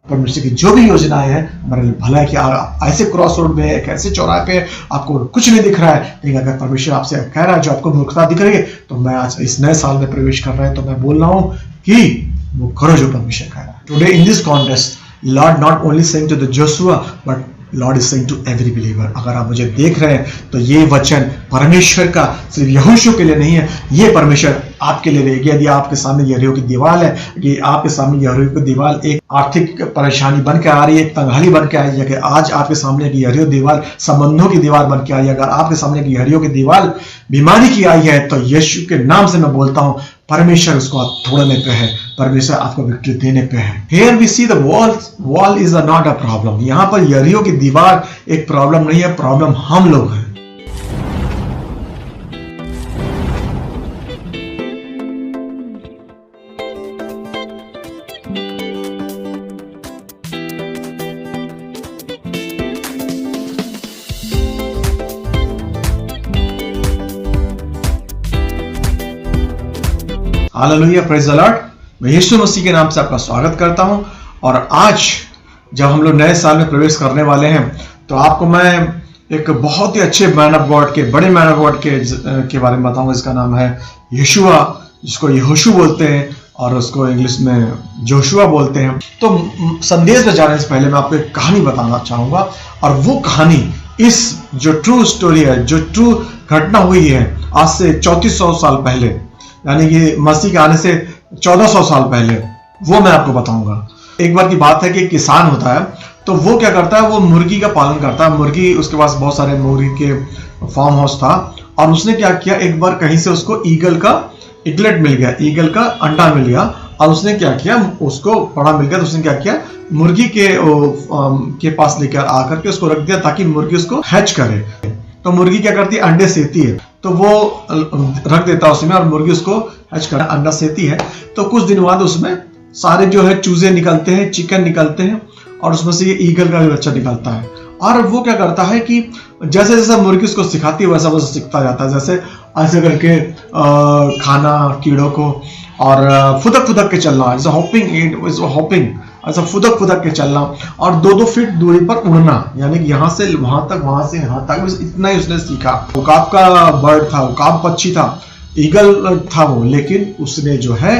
परमेश्वर की जो भी योजनाएं हैं हमारे लिए भला है कि आप ऐसे क्रॉस रोड में है, एक ऐसे चौराहे पे आपको कुछ नहीं दिख रहा है, लेकिन अगर परमेश्वर आपसे कह रहा है जो आपको मूर्खता दिख रही है, तो मैं आज इस नए साल में प्रवेश कर रहा है, तो मैं बोल रहा हूँ कि वो करो जो परमेश्वर कह रहा है। Today in this contest Lord not only saying to the Joshua but Lord is saying to every believer. अगर आप मुझे देख रहे हैं तो ये वचन परमेश्वर का सिर्फ यहोशू के लिए नहीं है, ये परमेश्वर आपके लिए रहेगी। यदि आपके सामने यरीहो की दीवार है, कि आपके सामने यरीहो की दीवार एक आर्थिक परेशानी बन के आ रही है, एक तंगहाली बन के आ रही है, कि आज आपके सामने की यरीहो दीवार संबंधों की दीवार बन के आई है, अगर आपके सामने की यरीहो की दीवार बीमारी की आई है, तो यीशु के नाम से मैं बोलता हूं परमेश्वर उसको तोड़ने पे है, परमेश्वर आपको विक्ट्री देने पे है। Here we see the wall is not a problem। यहाँ पर यरीहो की दीवार एक प्रॉब्लम नहीं है, प्रॉब्लम हम लोग हैं। Hallelujah, praise the Lord. मैं यीशु मसीह के नाम से आपका स्वागत करता हूं। और आज जब हम लोग नए साल में प्रवेश करने वाले हैं, तो आपको मैं एक बहुत ही अच्छे मैन ऑफ गॉड के, बड़े मैन ऑफ गॉड के बारे में बताऊंगा। इसका नाम है यहोशुआ, जिसको यहोशू बोलते हैं और उसको इंग्लिश में जोशुआ बोलते हैं। तो संदेश में जाने से पहले मैं आपको एक कहानी बताना चाहूंगा, और वो कहानी इस जो ट्रू स्टोरी है, जो ट्रू घटना हुई है आज से 3400 साल पहले, यानी कि मसीह के आने से 1400 साल पहले, वो मैं आपको बताऊंगा। एक बार की बात है कि एक किसान होता है, तो वो क्या करता है, वो मुर्गी का पालन करता है। मुर्गी, उसके पास बहुत सारे मुर्गी के फार्म हाउस था, और उसने क्या किया, एक बार कहीं से उसको ईगल का इगलेट मिल गया, ईगल का अंडा मिल गया, और उसने क्या किया, उसको बड़ा मिल गया, तो उसने क्या किया, मुर्गी के पास लेकर आकर के उसको रख दिया ताकि मुर्गी उसको हैच करे। तो मुर्गी क्या करती है, अंडे सेती है, तो वो रख देता है उसमें, और मुर्गी उसको हैच कर अंडा सेती है। तो कुछ दिन बाद उसमें सारे जो है चूजे निकलते हैं, चिकन निकलते हैं, और उसमें से ये ईगल का भी बच्चा निकलता है। और वो क्या करता है कि जैसे जैसे मुर्गी उसको सिखाती है, वैसा वैसा सीखता जाता है। जैसे ऐसे करके खाना कीड़ों को, और फुदक फुदक के चलना, जैसे हॉपिंग, ऐसा फुदक फुदक के चलना, और 2-2 फीट दूरी पर उड़ना, यानी कि यहाँ से वहां तक, वहां से यहाँ तक, बस इतना ही उसने सीखा। उकाब का बर्ड था, उकाब पक्षी था, ईगल था वो, लेकिन उसने जो है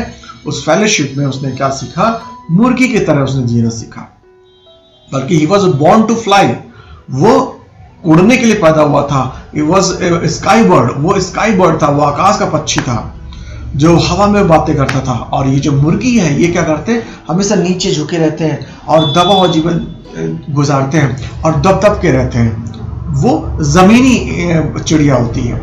उस फेलोशिप में उसने क्या सीखा, मुर्गी की तरह उसने जीना सीखा। बल्कि he was born to fly, वो उड़ने के लिए पैदा हुआ था। He was a sky bird, वो स्काई बर्ड था, वो आकाश का पक्षी था जो हवा में बातें करता था। और ये जो मुर्गी है, ये क्या करते हैं, हमेशा नीचे झुके रहते हैं और दबा हुआ जीवन गुजारते हैं और दब दब के रहते हैं। वो जमीनी चिड़िया होती है।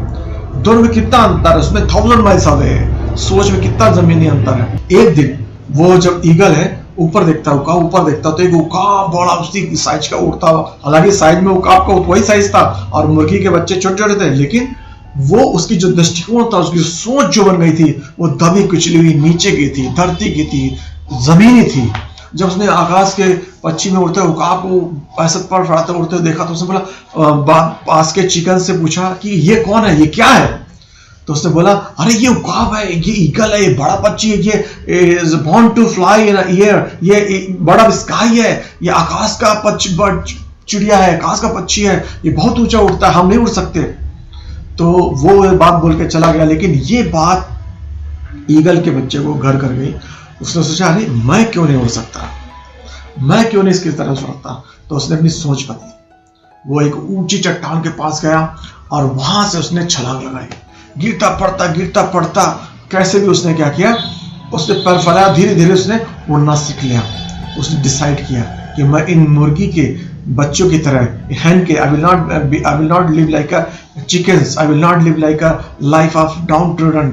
दोनों में कितना अंतर है, उसमें 1000 माइल्स अवे है, सोच में कितना जमीनी अंतर है। एक दिन वो जब ईगल है ऊपर देखता है, उकाब ऊपर देखता, तो एक उकाब बड़ा उसी साइज का उड़ता हुआ, हालांकि साइज में उकाब का वही साइज था और मुर्गी के बच्चे छोटे छोटे थे, लेकिन वो उसकी जो दृष्टिकोण था, उसकी सोच जो बन गई थी, वो दबी कुचली हुई नीचे की थी, धरती की थी, जमीनी थी। जब उसने आकाश के पक्षी में उड़ते उकाब को ऐसे पर फड़ाते उड़ते देखा, तो उसने बोला, पास के चिकन से पूछा कि ये कौन है, ये क्या है? तो उसने बोला, अरे ये उकाब है, ये ईगल है, ये बड़ा पक्षी है, ये is born to fly in air, ये बड़ा स्काई है, ये आकाश का चिड़िया है, आकाश का पक्षी है, ये बहुत ऊंचा उड़ता है, हम नहीं उड़ सकते। तो वो बात बोल के चला गया, लेकिन ये बात ईगल के बच्चे को घर कर गई। उसने सोचा, अरे मैं क्यों नहीं उड़ सकता, मैं क्यों नहीं इसकी तरह उड़ता। तो उसने अपनी सोच बदली, वो एक ऊंची चट्टान के पास गया और वहां से उसने छलांग लगाई। गिरता पड़ता कैसे भी उसने क्या किया, उसने पर फैलाया, धीरे धीरे उसने उड़ना सीख लिया। उसने डिसाइड किया कि मैं इन मुर्गी के बच्चों की तरह, hen के, I will not live like a chickens, I will not live like a life of downtrodden,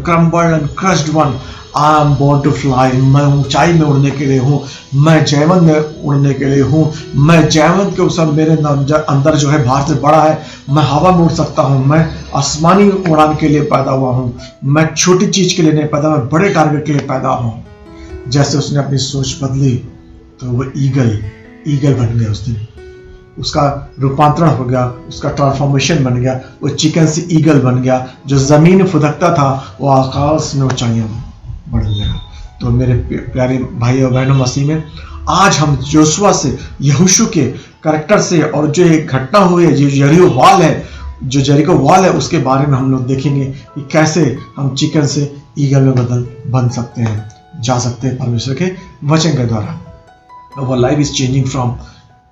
crumbled and crushed one. I am born to fly. मैं ऊंचाई में उड़ने के लिए हूँ, मैं जैवंत में उड़ने के लिए हूँ, मैं जैवंत के उस मेरे अंदर जो है बाहर से बड़ा है, मैं हवा में उड़ सकता हूँ, मैं आसमानी उड़ान के लिए पैदा हुआ हूँ, मैं छोटी चीज के लिए नहीं पैदा, मैं बड़े टारगेट के लिए पैदा हूँ। जैसे उसने अपनी सोच बदली, तो वो ईगल बन गया। उस दिन उसका रूपांतरण हो गया, उसका ट्रांसफॉर्मेशन बन गया, वो चिकन से ईगल बन गया। जो जमीन में फुदकता था, वो आकाश में ऊंचाइयों बढ़ गया। तो मेरे प्यारे भाई और बहनों मसीह में, आज हम जोशुआ से, यहोशू के कैरेक्टर से और जो एक घटना हुई है, जो यरीहो वॉल है, जो जेरिको वॉल है, उसके बारे में हम लोग देखेंगे कि कैसे हम चिकन से ईगल में बन सकते हैं, जा सकते हैं परमेश्वर के वचन के द्वारा। Our life is changing from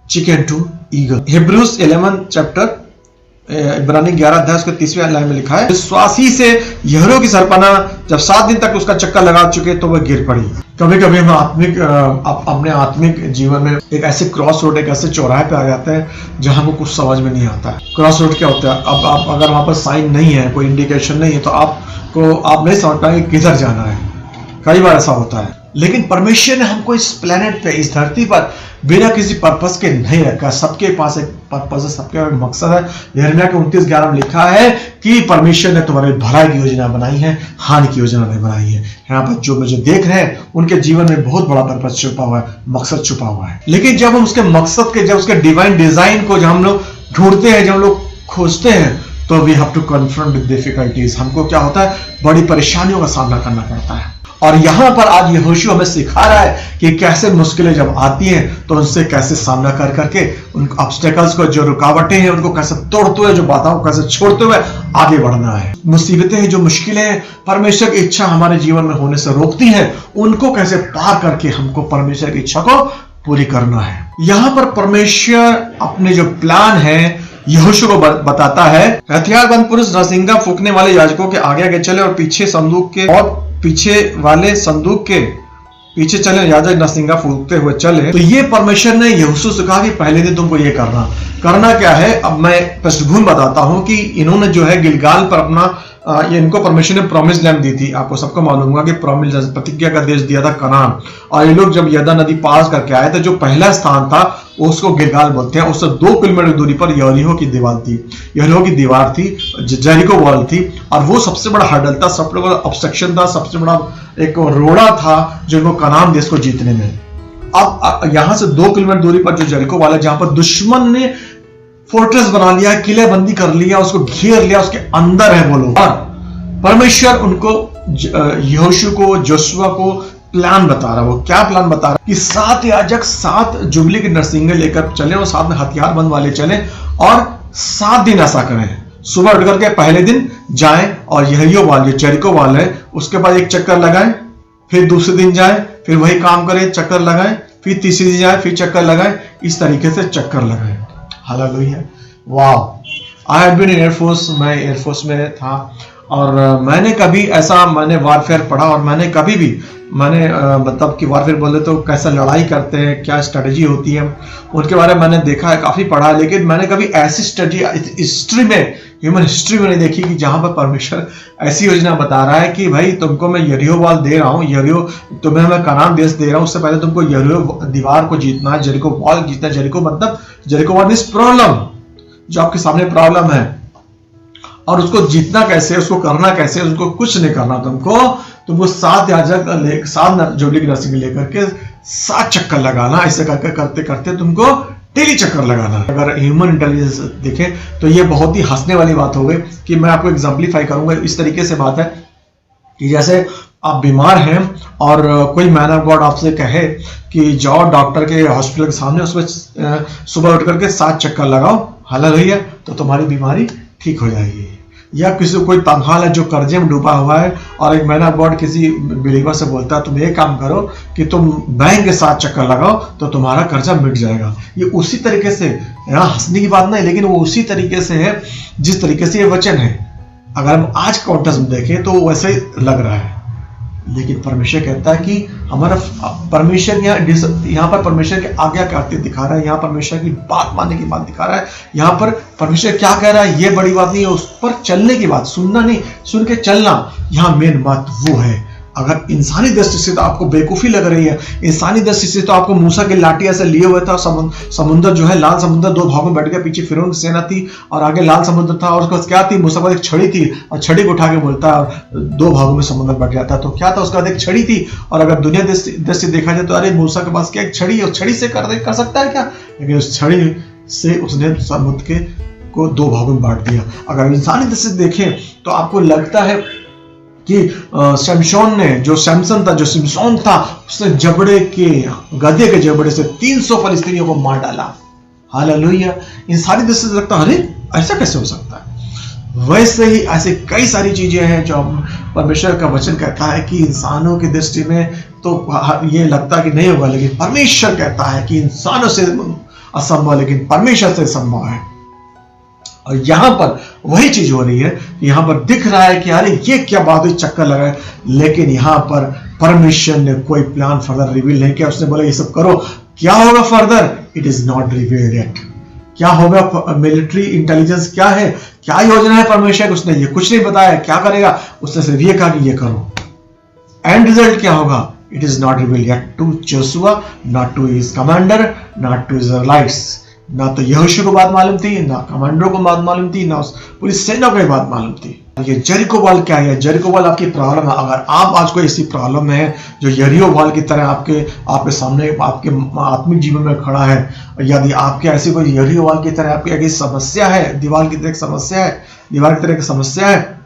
chicken to eagle. Hebrews 11 chapter, इब्रानी 11 अध्याय उसके 30वें लाइन में लिखा है, विश्वासी से यरीहो की सरपना जब 7 दिन तक उसका चक्कर लगा चुके तो वह गिर पड़ी। कभी कभी हम अपने आत्मिक जीवन में एक ऐसे क्रॉस रोड, एक ऐसे चौराहे पे आ जाते हैं जहां हमको कुछ समझ में नहीं आता है। क्रॉस रोड क्या होता है? अब आप अगर वहां पर साइन नहीं है, कोई इंडिकेशन नहीं है, तो आप नहीं समझ पाएंगे किधर जाना है। कई बार ऐसा होता है, लेकिन परमेश्वर ने हमको इस प्लेनेट पे, इस धरती पर बिना किसी पर्पस के नहीं रखा। सबके पास एक पर्पस है, सबके पास एक मकसद है। यिर्मयाह के 29:11 में लिखा है कि परमेश्वर ने तुम्हारे भलाई की योजना बनाई है, हानि की योजना नहीं बनाई है। यहाँ पर जो मुझे देख रहे हैं उनके जीवन में बहुत बड़ा पर्पस छुपा हुआ है, मकसद छुपा हुआ है। लेकिन जब हम उसके मकसद के, जब उसके डिवाइन डिजाइन को जब हम लोग ढूंढते हैं, जब हम लोग खोजते हैं, तो we have to confront with difficulties. हमको क्या होता है? बड़ी परेशानियों का सामना करना पड़ता है। और यहां पर आज यहोशू हमें सिखा रहा है कि कैसे मुश्किलें जब आती हैं तो उनसे कैसे सामना कर करके उन ऑब्स्टेकल्स को, जो रुकावटें हैं, उनको कैसे तोड़ते हुए, जो बाधाओं को कैसे छोड़ते हुए आगे बढ़ना है। मुसीबतें हैं, जो मुश्किलें परमेश्वर की इच्छा हमारे जीवन में होने से रोकती हैं, उनको कैसे पार करके हमको परमेश्वर की इच्छा को पूरी करना है। यहां पर परमेश्वर अपने जो प्लान है यहोशू को बताता है। हथियारबंद पुरुष नरसिंगा फूंकने वाले याजकों के आगे आगे चले और पीछे संदूक के, और पीछे वाले संदूक के पीछे चले, याजक नरसिंगा फूंकते हुए चले। तो ये परमेश्वर ने यहोशू से कहा कि पहले दिन तुमको ये करना क्या है। अब मैं पृष्ठभूमि बताता हूं कि इन्होंने जो है गिलगाल पर अपना इनको परमेश्वर ने प्रॉमिस लैंड दी थी। आपको सबको मालूम होगा कि प्रॉमिस, प्रतिज्ञा का देश दिया था, कनान। और ये लोग जब यरदन नदी पास करके आए थे, जो पहला स्थान था उसको गिलगाल बोलते हैं। उससे 2 किलोमीटर दूरी पर यरीहो की दीवार थी, यरीहो की दीवार थी, जेरिको वॉल थी। और वो सबसे बड़ा हर्डल था, सबसे बड़ा ऑब्स्ट्रक्शन था, सबसे बड़ा एक रोड़ा था जो इनको कनान देश को जीतने में। अब यहां से 2 किलोमीटर दूरी पर जो जेरिको वॉल है, जहां पर दुश्मन ने फोर्ट्रेस बना लिया, किलेबंदी कर लिया, उसको घेर लिया, उसके अंदर है वो लोग। और परमेश्वर उनको, यहोशू को, जोशुआ को प्लान बता रहा है। वो क्या प्लान बता रहा है कि 7 याजक 7 जुबली के नरसिंगे लेकर चले और साथ में हथियारबंद वाले चले और 7 दिन ऐसा करें। सुबह उठ करके पहले दिन जाएं और यरीहो वाल, जो जेरिको वाल है, उसके बाद एक चक्कर लगाएं, फिर दूसरे दिन जाएं, फिर वही काम करें, चक्कर लगाएं, फिर तीसरे दिन जाएं, फिर चक्कर लगाएं। इस तरीके से चक्कर लगाएं। हालेलुया, वाह। I have been in air force, मैं एयरफोर्स में था और मैंने वारफेयर पढ़ा और मैंने कभी भी मतलब कि वारफेयर बोले तो कैसा लड़ाई करते हैं, क्या स्ट्रेटेजी होती है, उनके बारे में मैंने देखा है, काफी पढ़ा है। लेकिन मैंने कभी ऐसी स्ट्रेटेजी हिस्ट्री में, ह्यूमन हिस्ट्री में नहीं देखी कि जहां पर परमेश्वर ऐसी योजना बता रहा है कि भाई तुमको मैं यरीहो वाल दे रहा हूँ, यरीहो तुम्हें मैं कनान देश दे रहा हूँ, उससे पहले तुमको यरीहो दीवार को जीतना है, जेरिको वॉल जीतना है। जेरिको मतलब, जेरिको वॉल इज प्रॉब्लम, जो आपके सामने प्रॉब्लम है, और उसको जीतना कैसे, उसको करना कैसे, उसको कुछ नहीं करना तुमको 7 याजक 7 जुबली के नरसिंगे लेकर के 7 चक्कर लगाना। ऐसे करके करते करते तुमको डेली चक्कर लगाना। अगर ह्यूमन इंटेलिजेंस देखें तो ये बहुत ही हंसने वाली बात हो गई कि मैं आपको एग्जाम्पलीफाई करूंगा। इस तरीके से बात है कि जैसे आप बीमार हैं और कोई मैन ऑफ गॉड आपसे कहे कि जाओ डॉक्टर के हॉस्पिटल के सामने, उसमें सुबह उठ करके 7 चक्कर लगाओ, हालेलुया, तो तुम्हारी बीमारी ठीक हो जाएगी। या किसी कोई तंगहाल है जो कर्जे में डूबा हुआ है और एक मैन ऑफ गॉड किसी बिलीवर से बोलता है तुम ये काम करो कि तुम बैंक के 7 चक्कर लगाओ तो तुम्हारा कर्जा मिट जाएगा। ये उसी तरीके से, यहाँ हंसने की बात नहीं, लेकिन वो उसी तरीके से है जिस तरीके से ये वचन है। अगर हम आज कॉन्टेक्स्ट में देखें तो वैसे ही लग रहा है, लेकिन परमेश्वर कहता है कि हमारा परमेश्वर यहाँ पर परमेश्वर के आज्ञा करते दिखा रहा है, यहाँ परमेश्वर की बात मानने की बात दिखा रहा है। यहाँ पर परमेश्वर क्या कह रहा है, ये बड़ी बात नहीं है, उस पर चलने की बात, सुनना नहीं, सुन के चलना। यहाँ मेन बात वो है। अगर इंसानी दृष्टि से तो आपको बेवकूफी लग रही है, इंसानी दृष्टि से तो आपको मूसा के लाठी ऐसे लिए हुए था, समुद्र जो है लाल समुद्र 2 भागों में बैठ गया, पीछे फिरौन की सेना थी और आगे लाल समुद्र था, और उसके बाद क्या थी, मूसा के बाद एक छड़ी थी और छड़ी को उठा के बोलता है 2 भागों में समुद्र बैठ जाता। तो क्या था, उसके बाद एक छड़ी थी। और अगर दुनिया दृष्टि देखा जाए तो अरे मूसा के पास क्या एक छड़ी है, उस छड़ी से कर सकता है क्या, लेकिन उस छड़ी से उसने समुद्र को 2 भागों में बांट दिया। अगर इंसानी दृष्टि से देखें तो आपको लगता है कि शमशोन ने, जो सैमसन था, जो सिमसोन था, उसने जबड़े के, गधे के जबड़े से 300 फलिस्तीनियों को मार डाला। हालेलुया। इन सारी दृष्टि से लगता है अरे ऐसा कैसे हो सकता है। वैसे ही ऐसे कई सारी चीजें हैं जो परमेश्वर का वचन कहता है कि इंसानों की दृष्टि में तो ये लगता है कि नहीं होगा, लेकिन परमेश्वर कहता है कि इंसानों से असंभव लेकिन परमेश्वर से संभव है। और यहां पर वही चीज हो रही है कि यहां पर दिख रहा है कि अरे ये क्या बात है, चक्कर लगा है, लेकिन यहां पर परमेश्वर ने कोई प्लान फर्दर रिवील नहीं किया। उसने बोला ये सब करो, क्या होगा further, it is not revealed yet. क्या होगा, मिलिट्री इंटेलिजेंस क्या है, क्या योजना है परमेश्वर की, उसने ये कुछ नहीं बताया। क्या करेगा, उसने सिर्फ ये कहा कि ये करो। एंड रिजल्ट क्या होगा, it is not revealed yet to Joshua, not to his commander, not to Israelites. ना तो यहोशू को बात मालूम थी, ना कमांडरों को बात मालूम थी, ना पूरी सेना को बात मालूम थी। ये जेरिको वॉल क्या है, जेरिको वॉल आपकी प्रॉब्लम है। अगर आप आज कोई ऐसी प्रॉब्लम है जो यरीहो वॉल की तरह आपके सामने आपके आत्मिक जीवन में खड़ा है, यदि आपके ऐसी कोई यरीहो वॉल की तरह आपकी एक समस्या है, दीवार की तरह समस्या है, दीवार की तरह की समस्या है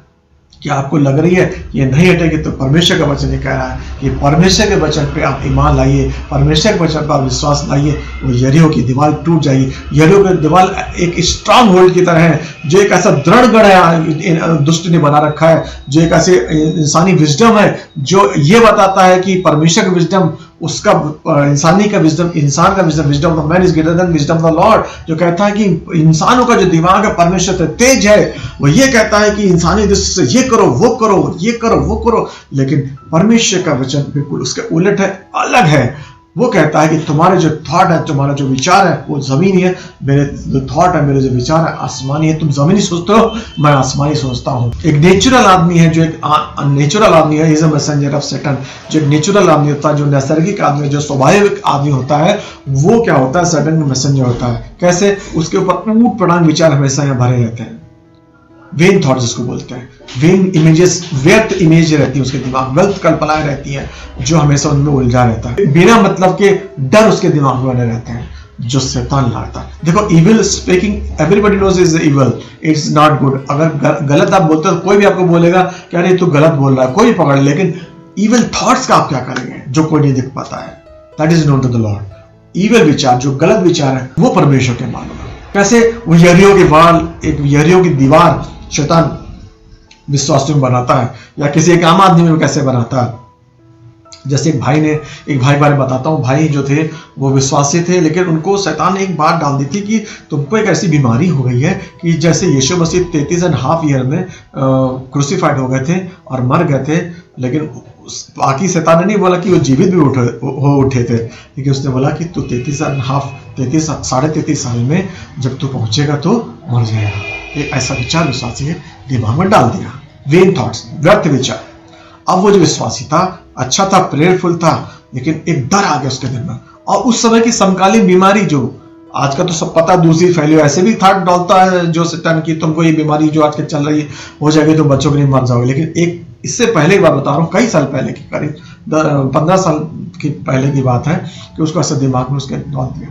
कि आपको लग रही है कि ये नहीं हटेगी, तो परमेश्वर का वचन ये कह रहा है कि परमेश्वर के वचन पे आप ईमान लाइए, परमेश्वर के वचन पर आप विश्वास लाइए, वो यरीहो की दीवार टूट जाएगी। यरीहो की दीवार एक स्ट्रांग होल्ड की तरह है, जो एक ऐसा दृढ़ गढ़ है दुष्ट ने बना रखा है, जो एक ऐसे इंसानी विजडम है जो ये बताता है कि परमेश्वर का विजडम, उसका इंसानी का विजडम, इंसान का wisdom, wisdom of man is greater than wisdom of the Lord, जो कहता है कि इंसानों का जो दिमाग है परमेश्वर से तेज है। वो ये कहता है कि इंसानी दृष्टि से ये करो, वो करो, ये करो, वो करो, लेकिन परमेश्वर का वचन बिल्कुल उसके उलट है, अलग है। वो कहता है कि तुम्हारे जो थॉट है, तुम्हारा जो विचार है वो जमीनी है, मेरे जो थॉट है, मेरे जो विचार है आसमानी है। तुम जमीनी सोचते हो, मैं आसमानी सोचता हूँ। एक नेचुरल आदमी है, जो एक नेचुरल आदमी है, is a messenger of Satan. जो एक नेचुरल आदमी होता है, जो नैसर्गिक आदमी, जो स्वाभाविक आदमी होता है, वो क्या होता है, सैटन का मैसेंजर होता है। कैसे, उसके ऊपर ऊट पटांग विचार हमेशा यहाँ भरे रहते हैं, वेन थॉट जिसको बोलते हैं, वेन इमेजेस, व्यर्थ इमेज रहती है उसके दिमाग, व्यर्थ कल्पनाएं रहती हैं, जो हमेशा उनमें उलझा रहता है। बिना मतलब के डर उसके दिमाग में बने रहते हैं, जो शैतान लाता है। देखो, evil speaking, everybody knows is evil, it's not good. अगर गलत आप बोलते हो, कोई भी आपको बोलेगा कि अरे तू गलत बोल रहा है, कोई भी पकड़, लेकिन इविल थॉट्स का आप क्या करेंगे, जो कोई नहीं दिख पाता है, that is known to the lord. Evil विचार, जो गलत विचार है, वो परमेश्वर के मालूम है। कैसे, वो यरीहो के वाल, एक यरीहो की दीवार शैतान विश्वासियों में बनाता है, या किसी एक आम आदमी में कैसे बनाता है। जैसे एक भाई बारे बताता हूँ, भाई जो थे वो विश्वासी थे, लेकिन उनको शैतान ने एक बात डाल दी थी कि तुमको एक ऐसी बीमारी हो गई है कि जैसे यीशु मसीह 33.5 ईयर में क्रूसिफाइड हो गए थे और मर गए थे, लेकिन बाकी शैतान ने नहीं बोला कि वो जीवित भी हो उठे थे, लेकिन उसने बोला कि तू 33.5 साल में जब तू पहुंचेगा तो मर जाएगा। एक ऐसा विचार विश्वासी है दिमाग में डाल दिया, वेन थॉट्स, व्यर्थ विचार। अब वो जो विश्वासी था, अच्छा था, प्रेयरफुल था, लेकिन एक डर आ गया उसके दिल में। और उस समय की समकालीन बीमारी, जो आज का तो सब पता, दूसरी फैली, ऐसे भी थॉट डालता है जो शैतान की, तुमको ये बीमारी जो आज के चल रही है हो जाएगी तो बच्चों के लिए मर जाओगे। लेकिन एक इससे पहले की बात बता रहा हूँ, कई साल पहले की, करीब 15 साल की पहले की बात है, कि उसको ऐसे दिमाग में उसके डाल दिया,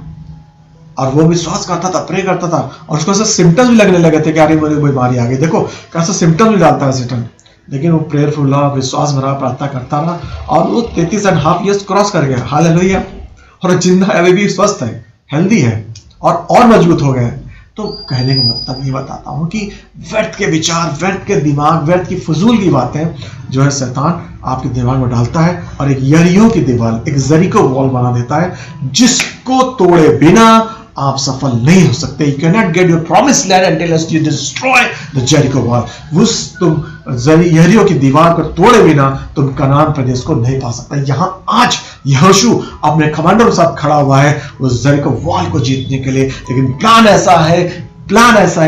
और वो विश्वास करता था, प्रे करता था, और उसको ऐसे सिम्टम्स भी लगने लगे थे कि अरे मुझे बीमारी आ गई। देखो कैसा सिम्टम्स भी डालता है शैतान, लेकिन वो प्रेयरफुल रहा, विश्वास भरा, प्रार्थना करता रहा, और वो 33.5 ईयर्स क्रॉस कर गया। हालेलुया। और जिंदा अभी भी स्वस्थ है, हेल्दी है, और मजबूत हो गए। तो कहने का मतलब ये बताता हूँ कि व्यर्थ के विचार, व्यर्थ के दिमाग, व्यर्थ की फजूल की बातें जो है शैतान आपके दिमाग में डालता है, और एक यरीहो की दीवार, एक जेरिको वॉल बना देता है, जिसको तोड़े बिना आप सफल नहीं हो सकते। You cannot get your promised land until you destroy the Jericho wall. तुम यरीहो की दीवार को तोड़े बिना तुम कनान प्रदेश को नहीं पा सकते। यहाँ आज यहोशू अपने कमांडर के साथ खड़ा हुआ है उस जेरिको वॉल को जीतने के लिए, लेकिन प्लान ऐसा है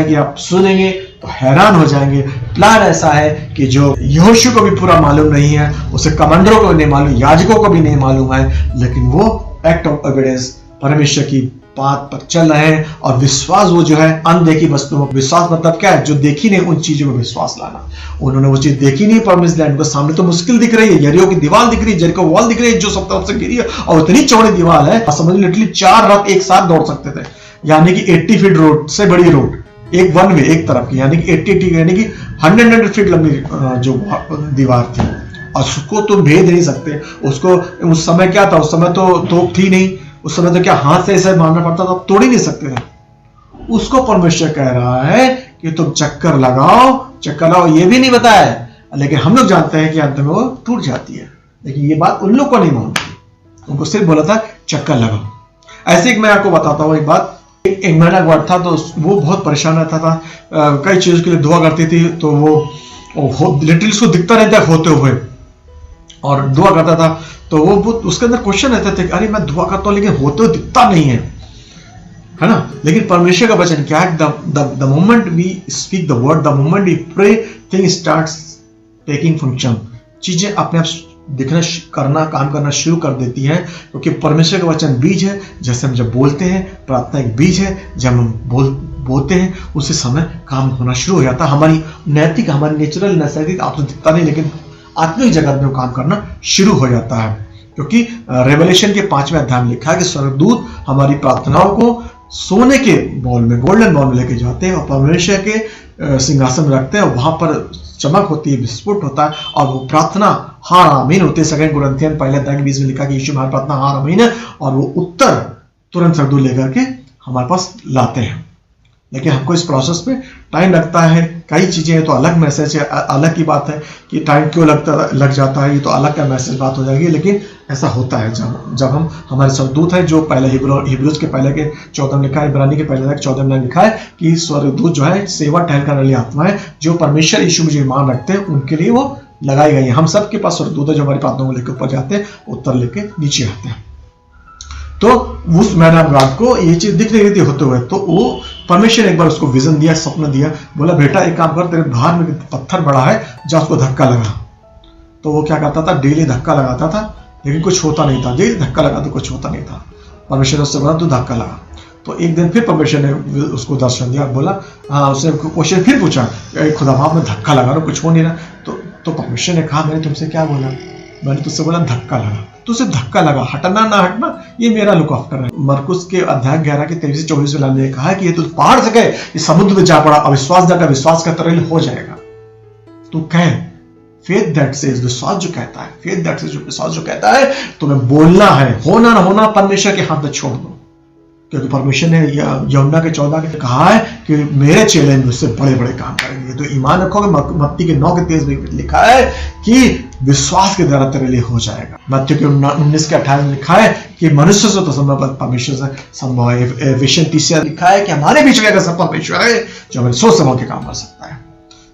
कि आप सुनेंगे तो हैरान हो जाएंगे। प्लान ऐसा है कि जो यहोशू को भी पूरा मालूम नहीं है, उसे कमांडरों को भी नहीं मालूम, याजकों को भी नहीं मालूम है, लेकिन वो एक्ट ऑफ एविडेंस परमेश्वर की बात पर चल रहे हैं। और विश्वास वो जो है अनदेखी वस्तुओं, विश्वास मतलब क्या है, जो देखी नहीं उन चीजों में विश्वास लाना। उन्होंने वो चीज देखी नहीं, प्रॉमिस्ड लैंड को सामने तो मुश्किल दिख रही है, यरीहो की दीवार दिख रही है, जेरिको वॉल दिख रही है जो सब तरफ से घिरी है, और इतनी चौड़ी दीवार है, समझ लिटरली 4 रथ एक साथ दौड़ सकते थे, यानी कि 80 फीट रोड से बड़ी रोड, एक वन वे, एक तरफ की, यानी कि 80 यानी कि 100 फीट लंबी जो दीवार थी, और उसको तुम भेद नहीं सकते। उसको उस समय क्या था, उस समय तो तोप थी नहीं, उस समय तो क्या हाथ से ऐसे मारना पड़ता था, तोड़ ही नहीं सकते थे। उसको परमेश्वर कह रहा है कि तुम चक्कर लगाओ, ये भी नहीं बताया है, लेकिन हम लोग जानते हैं कि अंत में वो टूट जाती है। लेकिन ये बात उन लोग को नहीं मालूम थी, उनको सिर्फ बोला था चक्कर लगाओ। ऐसे एक मैं आपको बताता हूँ एक बात। एक मैना गॉड था, तो वो बहुत परेशान रहता था, कई चीजों के लिए दुआ करती थी, तो वो लिटरली उसको दिखता रहता है होते हुए और दुआ करता था। तो वो उसके अंदर क्वेश्चन रहते थे, अरे मैं दुआ करता हूँ लेकिन होते हुए दिखता नहीं है ना। लेकिन परमेश्वर का वचन क्या है, the moment we speak the word, the moment we pray, thing starts taking function. चीजें अपने आप दिखना, काम करना शुरू कर देती हैं, क्योंकि परमेश्वर का वचन बीज है। जैसे हम जब बोलते हैं, प्रार्थना एक बीज है, जब हम बोलते हैं उसी समय काम होना शुरू हो जाता है। हमारी नैतिक, हमारी नेचुरल नैतिक आपको दिखता नहीं, लेकिन आत्मिक जगत में काम करना शुरू हो जाता है। क्योंकि रेवलेशन के 5वें अध्याय में लिखा है कि स्वर्गदूत हमारी प्रार्थनाओं को सोने के बॉल में, गोल्डन बॉल में लेके जाते हैं और परमेश्वर के सिंहासन में रखते हैं। वहां पर चमक होती है, विस्फोट होता है, और वो प्रार्थना हाँ आमीन होती है। 2 कुरिन्थियन 1:20 में लिखा कि यीशु हमारी प्रार्थना हाँ आमीन है, और वो उत्तर तुरंत स्वर्गदूत लेकर के हमारे पास लाते हैं। लेकिन हमको इस प्रोसेस में टाइम लगता है। कई चीजें हैं तो अलग मैसेज है, अलग की बात है कि टाइम क्यों लग जाता है, ये तो अलग का मैसेज बात हो जाएगी। लेकिन ऐसा होता है जब हम हमारे स्वर्गदूत है, जो पहले हिब्रूज के पहले के 14 में लिखा है, इब्रानी के पहले 14 में लिखा है कि स्वर्गदूत जो है सेवा टहल करने वाली आत्मा है, जो परमेश्वर यीशु में जो ईमान रखते हैं उनके लिए वो लगाई गई है। हम सब के पास स्वर्गदूत है जो हमारी प्रार्थनाओं को लेकर ऊपर जाते हैं, उत्तर लेके नीचे आते हैं। तो उस मैन ऑफ गॉड को ये चीज दिख रही थी होते हुए, तो वो परमेश्वर ने एक बार उसको विजन दिया, सपना दिया, बोला बेटा एक काम कर, तेरे बाहर में पत्थर बड़ा है, जा उसको धक्का लगा। तो वो क्या करता था, डेली धक्का लगाता था, लेकिन कुछ होता नहीं था। डेली धक्का लगा तो कुछ होता नहीं था। परमेश्वर ने उससे बोला तू धक्का लगा। तो एक दिन फिर परमेश्वर ने उसको दर्शन दिया, बोला हाँ, उसने क्वेश्चन फिर पूछा, खुदा बाप में धक्का लगा रहा, कुछ हो नहीं रहा। तो परमेश्वर ने कहा मैंने तुमसे क्या बोला, मैंने तुझसे बोला धक्का लगा, तो उसे धक्का लगा, हटना ना हटना ये मेरा लुक आफ्टर है। मरकुस के अध्याय 11 के 23-24 में ने कहा कि ये तो पहाड़ से गए, ये समुद्र में जा पड़ा, अविश्वास का विश्वास करता रहे, हो जाएगा। तू कह फेथ दैट सेज, विश्वास जो कहता है, फेथ दैट सेज, विश्वास जो कहता है, तुम्हें बोलना है, होना ना होना परमेश्वर के हाथ में छोड़ दो। क्योंकि परमेश्वर ने यूहन्ना के 14 के कहा है कि मेरे चेले मुझसे बड़े बड़े काम करेंगे। तो ईमान रखोगे, मत्ती के 9 के 23 में लिखा है कि विश्वास के द्वारा तेरे लिए हो जाएगा। मत्ती के 19 के 28 में लिखा है कि मनुष्य से तो संभव, परमेश्वर से संभव है। विषय 30 लिखा है कि हमारे बीच में ऐसा परमेश्वर है जो हमारे सोच समझ के काम कर सकता है।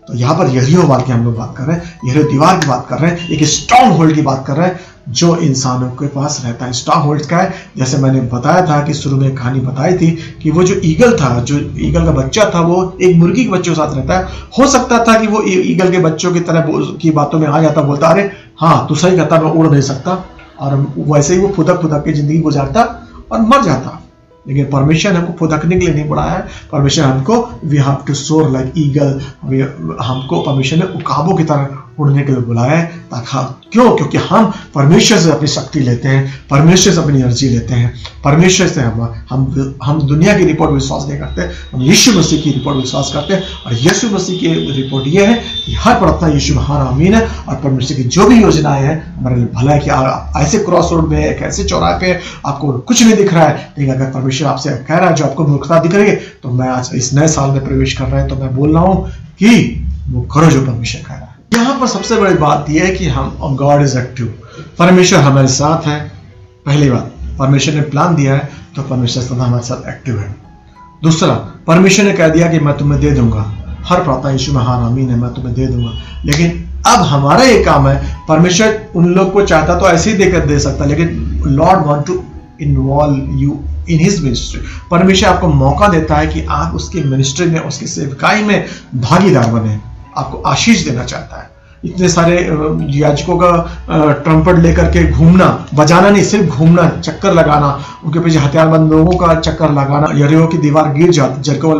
तो यहाँ पर यही बात की हम लोग बात कर रहे हैं, यही दीवार की बात कर रहे हैं, एक स्ट्रॉन्ग होल्ड की बात कर रहे हैं जो इंसानों के पास रहता है। स्ट्रॉन्ग होल्ड का है, जैसे मैंने बताया था कि शुरू में कहानी बताई थी कि वो जो ईगल था, जो ईगल का बच्चा था, वो एक मुर्गी के बच्चों के साथ रहता है। हो सकता था कि वो ईगल के बच्चों की तरह की बातों में आ जाता, बोलता अरे हाँ तू सही कहता, मैं उड़ नहीं सकता, और वैसे ही वो फुदक फुदक के जिंदगी गुजारता और मर जाता। लेकिन परमेश्वर ने हमको फुदकने के लिए नहीं बढ़ाया है। परमेश्वर हमको वी हैव टू सोर लाइक ईगल, हमको परमेश्वर ने उकाबों की तरह उड़ने के लिए बुलाया है। ताकि क्यों? क्योंकि हम परमेश्वर से अपनी शक्ति लेते हैं, परमेश्वर से अपनी एनर्जी लेते हैं, परमेश्वर से हम दुनिया की रिपोर्ट विश्वास नहीं करते, हम यीशु मसीह की रिपोर्ट विश्वास करते हैं। और यीशु मसीह की रिपोर्ट ये है कि हर प्रार्थना यीशु महान आमीन है, और परमेश्वर की जो भी योजनाएं हैं हमारे लिए भला है। कि आप ऐसे क्रॉस रोड में, एक ऐसे चौराहे पे आपको कुछ नहीं दिख रहा है, लेकिन अगर परमेश्वर आपसे कह रहा है, जो आपको मूर्खता दिख रही है, तो मैं आज इस नए साल में प्रवेश कर रहे हैं, तो मैं बोल रहा हूँ कि वो करो जो परमेश्वर कह रहा है। यहाँ पर सबसे बड़ी बात यह है कि हम गॉड इज एक्टिव, परमेश्वर हमारे साथ है। पहली बात, परमेश्वर ने प्लान दिया है तो परमेश्वर सदा हमारे साथ एक्टिव है। दूसरा, परमेश्वर ने कह दिया कि मैं तुम्हें दे दूंगा, हर प्रार्थना यीशु महान आमीन है, मैं तुम्हें दे दूंगा। लेकिन अब हमारा ये काम है, परमेश्वर उन लोग को चाहता तो ऐसे ही देकर दे सकता, लेकिन lord want to involve you in his ministry. परमेश्वर आपको मौका देता है कि आप उसकी मिनिस्ट्री में, उसकी सेवकाई में भागीदार बने, आपको आशीष देना चाहता है। इतने सारे याजकों का ट्रम्पट लेकर के घूमना, बजाना नहीं, सिर्फ घूमना, चक्कर लगाना, उनके पीछे हथियारबंद लोगों का चक्कर लगाना, यरीहो की दीवार गिर जाती, जरको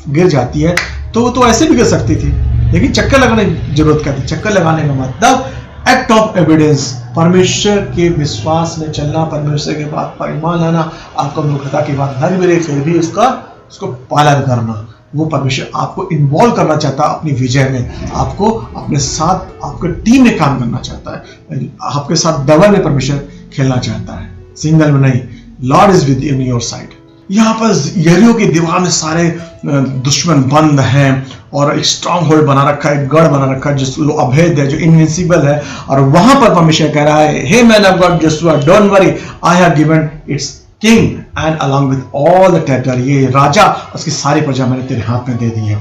गिर जाती है, तो वो तो ऐसे भी गिर सकती थी, लेकिन चक्कर लगाने की जरूरत क्या थी? चक्कर लगाने का मतलब एक्ट ऑफ एविडेंस, परमेश्वर के विश्वास में चलना, परमेश्वर के बात पर ईमान लाना, आपको मूर्खता की बात लग मिले फिर भी उसको पालन करना। वो परमेश्वर आपको इन्वॉल्व करना चाहता है अपनी विजय में, आपको अपने साथ आपके टीम में काम करना चाहता है, आपके साथ डबल में परमेश्वर खेलना चाहता है, सिंगल में नहीं। Lord is with in your side. यहाँ पर यरीहो की दीवार में सारे दुश्मन बंद हैं और एक स्ट्रॉन्ग होल्ड बना रखा है, गढ़ बना रखा है जो अभेद है, जो इनविंसिबल है। और वहां पर परमेश्वर कह रहा है, hey man of God Joshua, don't worry, I have given its king and along with all the territory, ये राजा उसकी सारी प्रजा मैंने तेरे हाथ में दे दी है।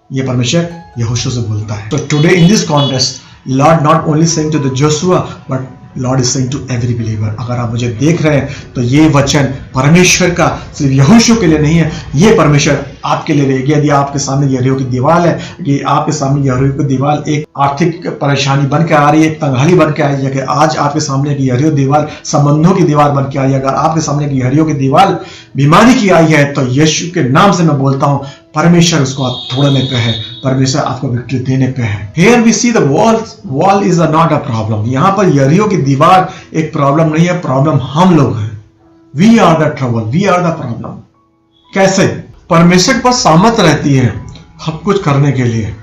ये परमेश्वर यहोशू से बोलता है। तो today in this contest Lord not only saying to the Joshua but Lord is saying to every believer. अगर आप मुझे देख रहे हैं तो ये वचन परमेश्वर का सिर्फ यहोशू के लिए नहीं है, ये परमेश्वर आपके लिए रहेगी। यदि आपके सामने यरीहो की दीवार है, कि आपके सामने यरीहो की दीवार एक आर्थिक परेशानी बन के आ रही है, एक तंगहाली बन के आई है, कि आज आपके सामने की यरीहो दीवार संबंधों की दीवार बन के आई है, अगर आपके सामने की यरीहो की दीवार बीमारी की आई है, तो यीशु के नाम से मैं बोलता हूं, परमेश्वर उसको तोड़ने पे है, परमेश्वर आपको विक्ट्री देने पे है। Here we see the wall is not a problem। यहाँ पर यरीहो की दीवार एक प्रॉब्लम नहीं है, प्रॉब्लम हम लोग हैं। We are the trouble, we are the problem। कैसे? परमेश्वर के पास सामर्थ रहती है सब कुछ करने के लिए,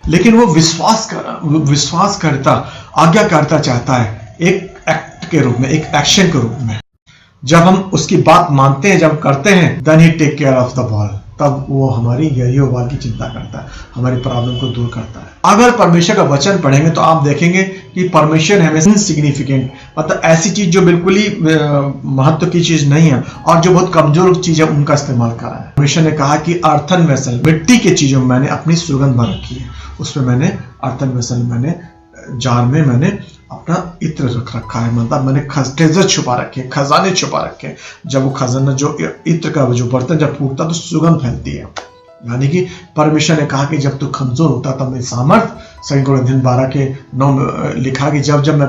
लेकिन वो विश्वास करता, आज्ञाकारिता चाहता है एक एक्ट के रूप में, एक एक्शन के रूप में। जब हम उसकी बात मानते हैं, जब करते हैं, then he take care of the wall, तब वो हमारी यरीहो वाल की चिंता करता है, हमारी प्रॉब्लम को दूर करता है। अगर परमेश्वर का वचन पढ़ेंगे तो आप देखेंगे कि परमेश्वर हमें इनसिग्निफिकेंट, मतलब ऐसी चीज जो बिल्कुल ही महत्व की चीज नहीं है और जो बहुत कमजोर चीज है, उनका इस्तेमाल कर रहा है। परमेश्वर ने कहा कि अर्थन वेसल, मिट्टी के चीजों में मैंने अपनी सुगंध भर रखी है, उसमें मैंने अर्थन वेसल, मैंने जार में मैंने अपना इत्र रख रखा है, मतलब मैंने ट्रेजर छुपा रखे, खजाने छुपा रखे। जब वो खजाना, जो इत्र का जो बर्तन जब फूटता तो सुगंध फैलती है। यानी कि परमेश्वर ने कहा कि जब तू कमजोर होता तब मेरी सामर्थ, 2 कोरिन्थियों 12:9 में लिखा कि जब मैं,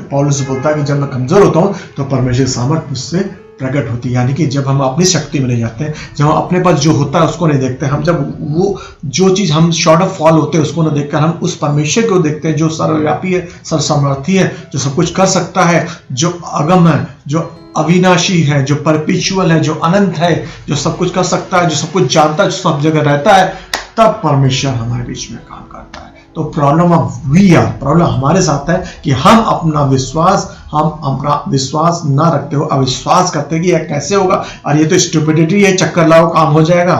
पौलुस बोलता है कि जब मैं कमजोर होता हूँ तो परमेश्वर की सामर्थ मुझसे प्रकट होती है। यानी कि जब हम अपनी शक्ति में नहीं जाते हैं, जब हम अपने पास जो होता है उसको नहीं देखते, हम जब वो जो चीज हम शॉर्ट ऑफ फॉल होते हैं उसको न देखकर हम उस परमेश्वर को देखते हैं जो सर्वव्यापी है, सर्वसामर्थी है, जो सब कुछ कर सकता है, जो अगम है, जो अविनाशी है, जो परपेचुअल है, जो अनंत है, जो सब कुछ कर सकता है, जो सब कुछ जानता है, जो सब जगह रहता है, तब परमेश्वर हमारे बीच में काम करता है। तो प्रॉब्लम प्रॉब्लम हमारे साथ है कि हम अपना विश्वास ना रखते हो, अविश्वास करते कि यह कैसे होगा, और ये तो स्टुपिडिटी है, चक्कर लगाओ काम हो जाएगा।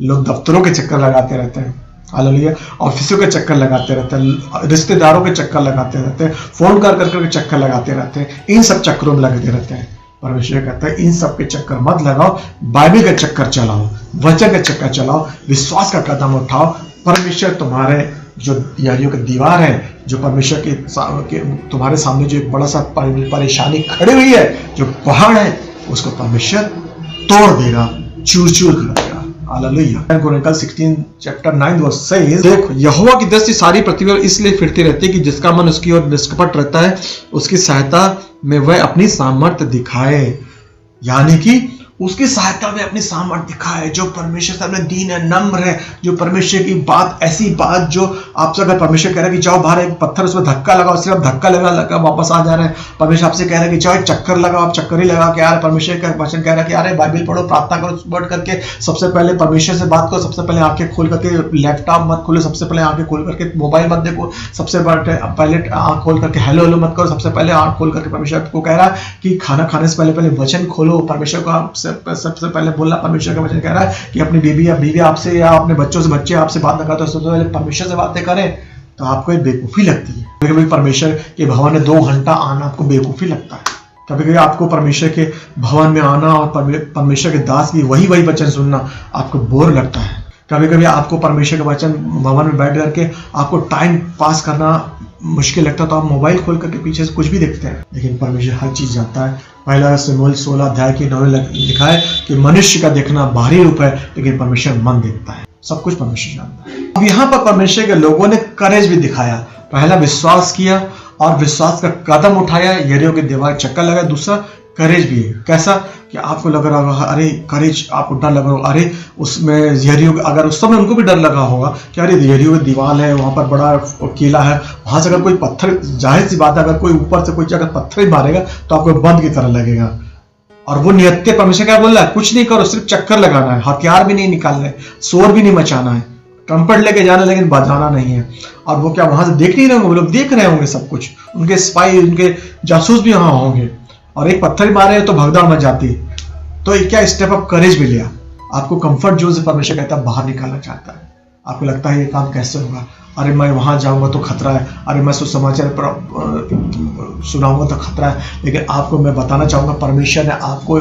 लोग दफ्तरों के चक्कर लगाते रहते हैं, हालेलुया, ऑफिसों के चक्कर लगाते रहते हैं, रिश्तेदारों के चक्कर लगाते रहते हैं, फोन कर करके चक्कर लगाते रहते हैं, इन सब चक्करों में लगते रहते हैं। परमेश्वर कहता है इन सब के चक्कर मत लगाओ, बाइबल का चक्कर चलाओ, वचन का चक्कर चलाओ, विश्वास का कदम उठाओ। परमेश्वर तुम्हारे जो यरीहो की दीवार है, जो परमेश्वर के तुम्हारे सामने जो एक बड़ा सा परेशानी खड़ी हुई है, जो पहाड़ है, उसको परमेश्वर तोड़ देगा, चूर चूर कर देगा। हालेलुया। Chronicles 16:9 says, देखो यहोवा की दृष्टि सारी पृथ्वी पर इसलिए फिरती रहती है कि जिसका मन उसकी ओर निष्कपट रहता है, उसकी सहायता में वह अपनी सामर्थ्य दिखाए। यानी कि उसकी सहायता में अपनी सामर्थ्य दिखाए, जो परमेश्वर सामने दीन है, नम्र है, जो परमेश्वर की बात, ऐसी बात जो आपसे, अगर परमेश्वर कह रहा है कि जाओ बाहर एक पत्थर उसमें धक्का लगाओ, सिर्फ धक्का लगा वापस आ जा रहे हैं। परमेश्वर आपसे कह रहा है कि जाओ एक चक्कर लगाओ, आप चक्कर ही लगा के आ रहे। परमेश्वर का वचन कह रहा है कि अरे बाइबल पढ़ो, प्रार्थना करो, बैठ करके सबसे पहले परमेश्वर से बात करो, सबसे पहले आंखें खोल करके, लैपटॉप मत खोलो, सबसे पहले आंखें खोल करके मोबाइल मत देखो, सबसे पहले आंख खोल करके हेलो हेलो मत करो, सबसे पहले आंख खोल करके परमेश्वर को कह रहा है कि खाना खाने से पहले वचन खोलो। परमेश्वर को सबसे पहले बोलना, परमेश्वर का वचन कह रहा है कि अपनी बीवी आपसे या अपने बच्चों से, बच्चे आपसे बात ना करते तो सबसे पहले परमेश्वर से बातें करें। तो आपको एक बेवकूफी लगती है, कभी परमेश्वर के भवन में 2 घंटा आना आपको बेवकूफी लगता है, कभी कभी आपको परमेश्वर के भवन में आना और परमेश्वर के दास की वही वचन सुनना आपको बोर लगता है। कभी कभी आपको परमेश्वर के वचन भवन में बैठ करके आपको टाइम पास करना मुश्किल लगता है, तो आप मोबाइल खोल करके पीछे से कुछ भी देखते हैं। लेकिन परमेश्वर हर चीज जानता है। पहला शमूएल 16:9 लिखा है कि मनुष्य का देखना बाहरी रूप है, लेकिन परमेश्वर मन देखता है। सब कुछ परमेश्वर जानता है। अब यहाँ पर परमेश्वर के लोगों ने करेज भी दिखाया। पहला विश्वास किया और विश्वास का कदम उठाया, यरीहो की दीवार चक्कर लगाया। दूसरा करेज भी है। कैसा कि आपको लग रहा होगा, अरे करेज, आपको डर लग रहा होगा, अरे उसमें यरीहो, अगर उस समय उनको भी डर लगा होगा कि अरे यरीहो की दीवार है, वहां पर बड़ा किला है, वहां से अगर कोई पत्थर, जाहिर सी बात है अगर कोई ऊपर से कोई अगर पत्थर ही मारेगा तो आपको बंद की तरह लगेगा। और वो नियत्ते परमेश्वर क्या बोल रहा है, कुछ नहीं करो, सिर्फ चक्कर लगाना है, हथियार भी नहीं निकालना है, शोर भी नहीं मचाना है, ट्रम्पेट लेके जाना लेकिन बजाना नहीं है। और वो क्या वहां से देख नहीं रहे होंगे, वो लोग देख रहे होंगे सब कुछ, उनके स्पाई, उनके जासूस भी वहां होंगे, और एक पत्थर मारे तो भगदड़ मच जाती। तो क्या स्टेप ऑफ करेज भी लिया, आपको कंफर्ट जोन से परमेश्वर कहता है बाहर निकालना चाहता है। आपको लगता है ये काम कैसे होगा, अरे मैं वहां जाऊंगा तो खतरा है, अरे मैं सुसमाचार सुनाऊंगा तो खतरा है। लेकिन आपको मैं बताना चाहूंगा, परमेश्वर ने आपको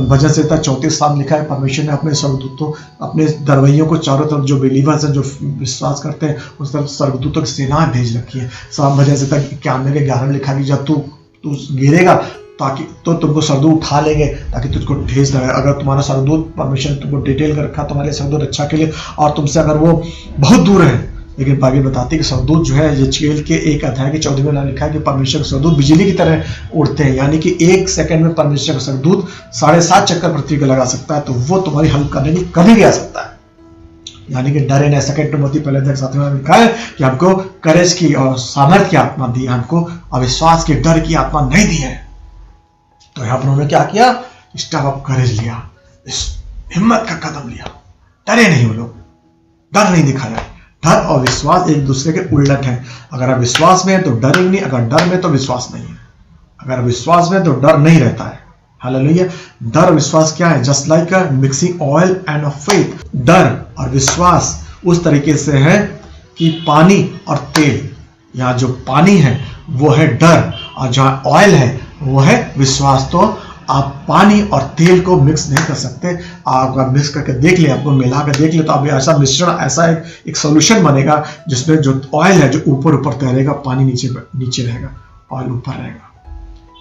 भजन संहिता 34 लिखा है, परमेश्वर ने अपने स्वर्गदूतों, अपने दरवैयों को चारों तरफ, जो बिलीवर्स हैं, जो विश्वास करते हैं, उस तरफ स्वर्गदूतों की सेना भेज रखी है। भजन संहिता 91:11 लिखा है कि जब तू गिरेगा ताकि तो तुमको स्वर्गदूत उठा लेंगे ताकि तुझको ठेस लगे। अगर तुम्हारा स्वर्गदूत, परमेश्वर ने तुमको डिटेल कर रखा तुम्हारे स्वर्गदूत अच्छा के लिए, और तुमसे अगर वो बहुत दूर है, लेकिन बाइबल बताती है कि स्वर्गदूत जो है, यिर्मयाह के 1 के 14 में लिखा है कि परमेश्वर के स्वर्गदूत बिजली की तरह उड़ते हैं, यानी कि 1 सेकंड में परमेश्वर का स्वर्गदूत 7.5 चक्कर पृथ्वी को लगा सकता है। तो वो तुम्हारी हेल्प करने के लिए कभी भी आ सकता है। यानी कि डरे नहीं। 2 टिमोथी पहले 7 में लिखा है कि हमको करेज की और सामर्थ्य की आत्मा दी है, हमको अविश्वास की, डर की आत्मा नहीं दी है। तो यहाँ पर उन्होंने क्या किया, स्टेप ऑफ करेज लिया, इस हिम्मत का कदम लिया, डरे नहीं वो लोग, डर नहीं दिखाया। डर और विश्वास एक दूसरे के उलट हैं। अगर आप विश्वास में हैं तो डरेंगे नहीं, अगर डर में तो विश्वास नहीं है। अगर विश्वास में तो डर नहीं रहता है। हालेलुया। डर और विश्वास क्या है, just like a mixing oil end of faith. डर और विश्वास उस तरीके से है कि पानी और तेल, यहाँ जो पानी है वो है डर, और जहाँ ऑयल है वो है विश्वास। तो आप पानी और तेल को मिक्स नहीं कर सकते। आप मिक्स करके देख ले, आपको मिला कर देख ले, तो आप ऐसा मिश्रण, ऐसा एक सॉल्यूशन बनेगा जिसमें जो ऑयल है जो ऊपर ऊपर तैरेगा, पानी नीचे रहेगा, ऑयल ऊपर रहेगा।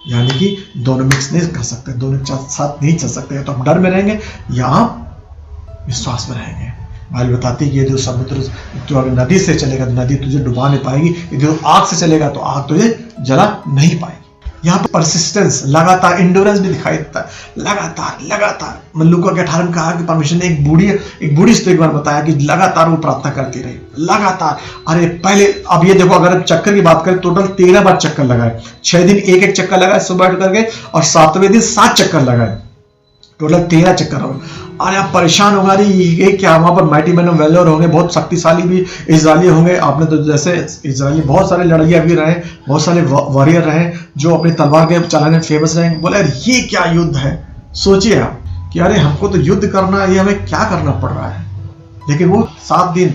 यानी कि दोनों मिक्स नहीं कर सकते, दोनों साथ नहीं चल सकते। तो आप डर में रहेंगे या आप विश्वास में रहेंगे। बाइबल बताती है कि यदि समुद्र, तो अगर नदी से चलेगा तो नदी तुझे डुबा नहीं पाएगी, यदि आग से चलेगा तो आग तुझे जला नहीं पाएगी। यहाँ पर परसिस्टेंस, लगातार, इंडोरेंस भी दिखाई देता है। लगातार लूका के 18 में कहा कि परमेश्वर ने एक बूढ़ी स्त्री एक बार बताया कि लगातार वो प्रार्थना करती रही, लगातार। अरे पहले, अब ये देखो, अगर चक्कर की बात करें, टोटल 13 बार चक्कर लगाए। 6 दिन एक चक्कर लगाए सुबह उठ करके, और 7वें दिन 7 चक्कर लगाए, टोटल 13 चक्कर हो गए। अरे आप परेशान होगा, ये क्या, वहां पर माइटी मैन ऑफ वैलोर होंगे, बहुत शक्तिशाली भी इजरायली होंगे। आपने तो जैसे इजरायली बहुत सारे लड़ाइया भी रहे, बहुत सारे वॉरियर रहे जो अपनी तलवार के चलाने फेमस रहे। बोले ये क्या युद्ध है। सोचिए आप कि अरे हमको तो युद्ध करना है, ये हमें क्या करना पड़ रहा है। लेकिन वो 7 दिन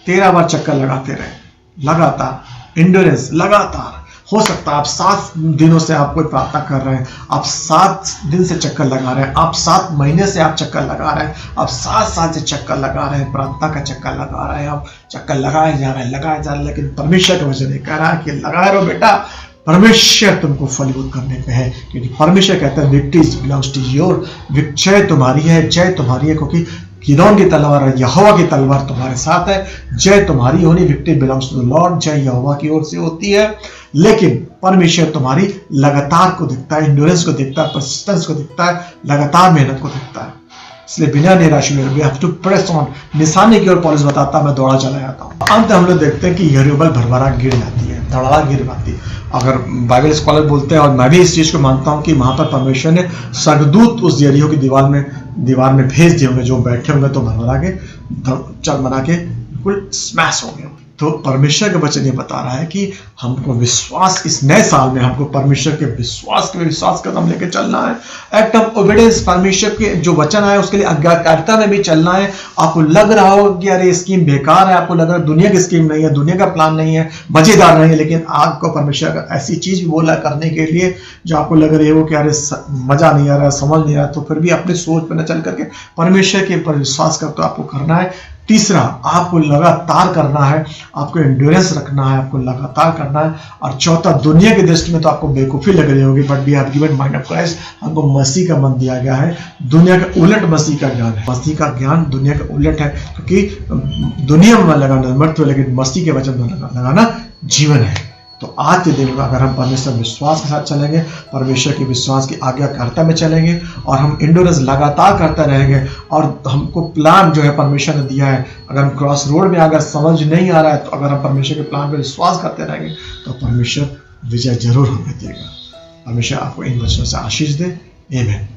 13 बार चक्कर लगाते रहे, लगातार इंड्योरेंस, लगातार। हो सकता है आप 7 दिनों से आप कोई प्रार्थना कर रहे हैं, आप 7 दिन से चक्कर लगा रहे हैं, आप 7 महीने से आप चक्कर लगा रहे हैं, आप 7 साल से चक्कर लगा रहे हैं, प्रार्थना का चक्कर लगा रहे हैं, आप चक्कर लगाए जा रहे हैं, लेकिन परमेश्वर का वचन कह रहा है कि लगाए रहो बेटा, परमेश्वर तुमको फलीभूत करने पे है। क्योंकि परमेश्वर कहता है विक्ट्री बिलोंग्स टू योर, जय तुम्हारी है, जय तुम्हारी है, क्योंकि गिदोन की तलवार है, यहोवा की तलवार तुम्हारे साथ है। जय तुम्हारी होनी, victory belongs to the lord, जय यहोवा की ओर से होती है। लेकिन परमेश्वर तुम्हारी लगातार को देखता है, इंड्योरेंस को देखता है, परसिस्टेंस को देखता है, लगातार मेहनत को देखता है। इसलिए बिना निराश हुए we have to press on, निशाने की ओर पौलुस बताता है, मैं दौड़ा चला जाता हूँ। अंत हम लोग देखते हैं कि यरूबल भरभरा गिर जाती है, धड़ाला गिर जाती है। अगर बाइबल स्कॉलर बोलते हैं, और मैं भी इस चीज को मानता हूँ कि वहां पर परमेश्वर ने स्वर्गदूत उस यरीहो की दीवार में भेज दिए होंगे, जो बैठे होंगे तो भरभरा के चरमरा के बिल्कुल स्मैश हो गए। तो परमेश्वर का वचन ये बता रहा है कि हमको विश्वास, इस नए साल में हमको परमेश्वर के विश्वास कदम लेके चलना है। एक्ट ऑफ ओबीडियंस, परमेश्वर के जो वचन आए उसके लिए आज्ञाकारिता में भी चलना है। आपको लग रहा हो कि अरे स्कीम बेकार है, आपको लग रहा है दुनिया की स्कीम नहीं है, दुनिया का प्लान नहीं है, मजेदार नहीं है, लेकिन आपको परमेश्वर का ऐसी चीज भी बोला करने के लिए जो आपको लग रही है कि अरे मजा नहीं आ रहा, समझ नहीं आ रहा, तो फिर भी अपनी सोच पर न चल करके परमेश्वर के ऊपर विश्वास कर तो आपको करना है। तीसरा, आपको लगातार करना है, आपको एंड्योरेंस रखना है, आपको लगातार करना है। और चौथा, दुनिया की दृष्टि में तो आपको बेवकूफ़ी लग रही होगी, but we have given mind of Christ, हमको मसीह का मन दिया गया है। दुनिया के उलट मसीह का ज्ञान है, मसीह का ज्ञान दुनिया के उलट है, क्योंकि दुनिया में लगाना मृत्यु, लेकिन मसीह के वचन में लगाना जीवन है। तो आज के दिन में अगर हम परमेश्वर विश्वास के साथ चलेंगे, परमेश्वर के विश्वास की आज्ञाकारिता में चलेंगे, और हम इंडोरेंस लगातार करते रहेंगे, और हमको प्लान जो है परमेश्वर ने दिया है, अगर हम क्रॉस रोड में अगर समझ नहीं आ रहा है, तो अगर हम परमेश्वर के प्लान पर विश्वास करते रहेंगे तो परमेश्वर विजय जरूर हमें देगा। परमेश्वर आपको इन वचनों से आशीष दे। आमीन।